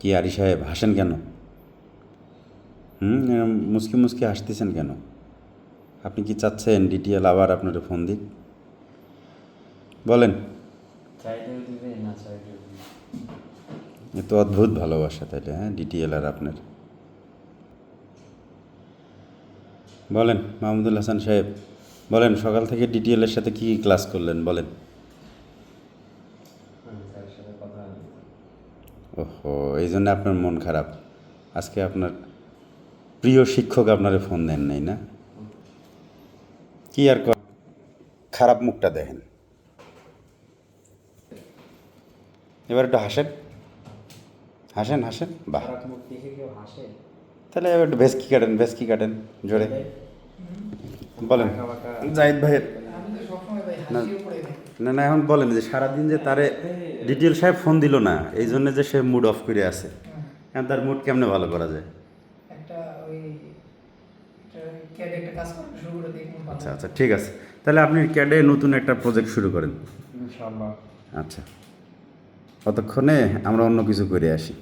কি আরি সাহেব হাসেন কেন? এরম মুচকি মুচকি হাসতেছেন কেন? আপনি কি চাচ্ছেন ডিটিএল আবার আপনার ফোন দিক? বলেন। চাইলেও দিবে, না চাইলেও দিবে। এ তো অদ্ভুত ভালোবাসা তাইলে, হ্যাঁ, ডিটিএল আর আপনার। বলেন মাহমুদুল হাসান সাহেব, বলেন সকাল থেকে ডিটিএলের সাথে কী কী ক্লাস করলেন বলেন। স্যারের সাথে কথা হয়নি। ওহো, এই জন্য আপনার মন খারাপ। আজকে আপনার প্রিয় শিক্ষক আপনারে ফোন দেন নাই না? কি আর খারাপ মুখটা দেখেন। এবার একটু হাসেন, হাসেন হাসেন, বাহ। খারাপ মুখ দেখে কেউ হাসে? তাহলে এবার একটু ভেসকি কাটেন, ভেসকি কাটেন জোরে। বলেন বাঁকা বাঁকা। জাহিদ ভাইয়ের। আমি তো সবসময় ভাই না হাসিও পড়ে যাই। না না, এখন বলেন যে সারাদিন যে তারে ডিটেল সাহেব ফোন দিল না, এই জন্য যে সে মুড অফ করে আছে, এখন তার মুড কেমনে ভালো করা যায়? একটা ওই ক্যাডে একটা কাজ করা শুরু করে দিই। আচ্ছা আচ্ছা, ঠিক আছে, তাহলে আপনি ক্যাডে নতুন একটা প্রজেক্ট শুরু করেন। ইনশাআল্লাহ। আচ্ছা, ততক্ষণে আমরা অন্য কিছু করে আসি।